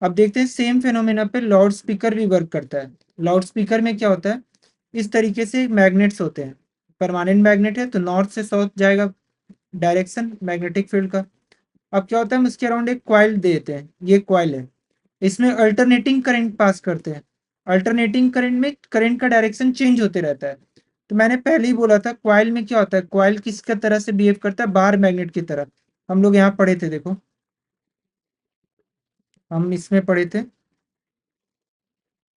अब देखते हैं सेम फेनोमेना पे लाउड स्पीकर भी वर्क करता है। लाउड स्पीकर में क्या होता है, इस तरीके से मैग्नेट्स होते हैं। परमानेंट मैग्नेट है तो नॉर्थ से साउथ जाएगा डायरेक्शन मैग्नेटिक फील्ड का। अब क्या होता है, हम इसके अराउंड एक क्वाइल देते हैं, ये क्वाइल है, इसमें अल्टरनेटिंग करंट पास करते हैं। अल्टरनेटिंग करंट में करंट का डायरेक्शन चेंज होते रहता है। तो मैंने पहले ही बोला था क्वाइल में क्या होता है, क्वाइल किस तरह से बिहेव करता है, बार मैग्नेट की तरह। हम लोग यहाँ पढ़े थे, देखो हम इसमें पढ़े थे,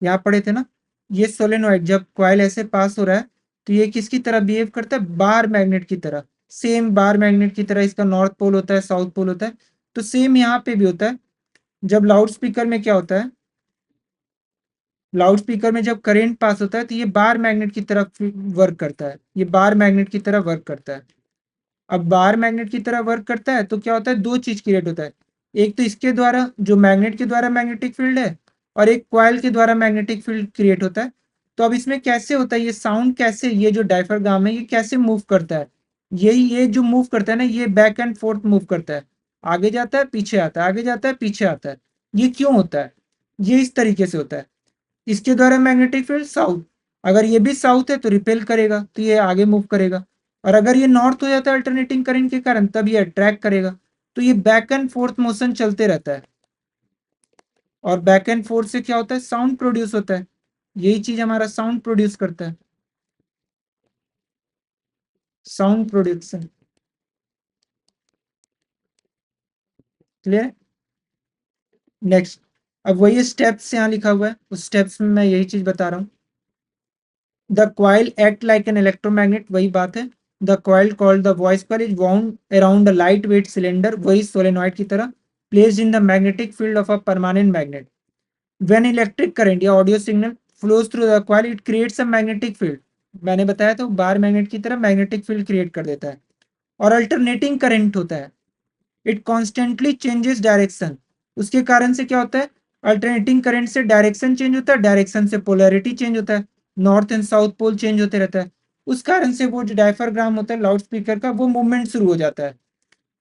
यहाँ पढ़े थे ना, ये सोलेनोइड जब क्वाइल ऐसे पास हो रहा है तो ये किसकी तरह बिहेव करता है, बार मैग्नेट की तरह। सेम बार मैग्नेट की तरह इसका नॉर्थ पोल होता है, साउथ पोल होता है। तो सेम यहाँ पे भी होता है। जब लाउड स्पीकर में क्या होता है, लाउड स्पीकर में जब करंट पास होता है तो ये बार मैग्नेट की तरह वर्क करता है, ये बार मैग्नेट की तरह वर्क करता है। अब बार मैग्नेट की तरह वर्क करता है तो क्या होता है, दो चीज क्रिएट होता है। एक तो इसके द्वारा जो मैग्नेट के द्वारा मैग्नेटिक फील्ड है, और एक कॉइल के द्वारा मैग्नेटिक फील्ड क्रिएट होता है। तो अब इसमें कैसे होता है, ये साउंड कैसे, ये जो डायफ्राम है ये कैसे मूव करता है, ये जो मूव करता है ना, ये बैक एंड फोर्थ मूव करता है। आगे जाता है पीछे आता है, आगे जाता है पीछे आता है। ये क्यों होता है, ये इस तरीके से होता है। इसके द्वारा मैग्नेटिक फील्ड साउथ, अगर ये भी साउथ है तो रिपेल करेगा, तो ये आगे मूव करेगा। और अगर ये नॉर्थ हो जाता है अल्टरनेटिंग करंट के कारण, तब ये अट्रैक्ट करेगा। तो ये बैक एंड फोर्थ मोशन चलते रहता है। और बैक एंड फोर्थ से क्या होता है, साउंड प्रोड्यूस होता है। यही चीज हमारा साउंड प्रोड्यूस करता है, साउंड प्रोडक्शन। क्लियर। नेक्स्ट, अब वही स्टेप्स यहाँ लिखा हुआ है, उस स्टेप्स में मैं यही चीज बता रहा हूँ। The coil act like an electromagnet, वही बात है। The coil called the voice coil is wound around a lightweight cylinder, वही सोलेनॉइड की तरह, placed in the magnetic field of a permanent magnet. When electric current या audio signal flows through the coil it creates a magnetic field. मैंने बताया तो bar magnet की तरह magnetic field create कर देता है। और अल्टरनेटिंग करंट होता है, इट कॉन्स्टेंटली चेंजेस डायरेक्शन। उसके कारण से क्या होता है, अल्टरनेटिंग करंट से डायरेक्शन चेंज होता है, डायरेक्शन से पोलैरिटी चेंज होता है, north and south pole change होते रहता है। उस कारण से वो जो डायफ्राम होता है लाउड स्पीकर का, वो मूवमेंट शुरू हो जाता है।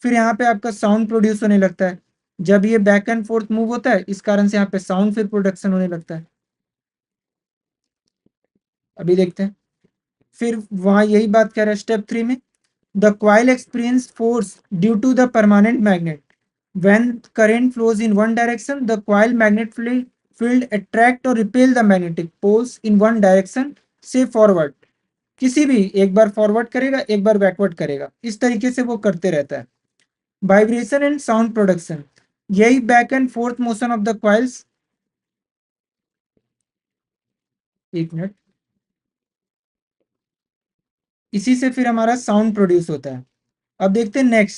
फिर यहाँ पे आपका साउंड प्रोड्यूस होने लगता है। जब ये बैक एंड फोर्थ मूव होता है, इस कारण से यहाँ पे साउंड फिर प्रोडक्शन होने लगता है। अभी देखते हैं, फिर वहां यही बात कह रहा है स्टेप 3 में। The coil experience force due to the permanent magnet. When current flows in one direction, the coil magnet field attract or repel the magnetic poles in one direction, say forward। किसी भी एक बार forward करेगा, एक बार backward करेगा, इस तरीके से वो करते रहता है। वाइब्रेशन एंड साउंड प्रोडक्शन, यही back and fourth motion of the coils. एक मिनट, इसी से फिर हमारा साउंड प्रोड्यूस होता है। अब देखते हैं नेक्स्ट,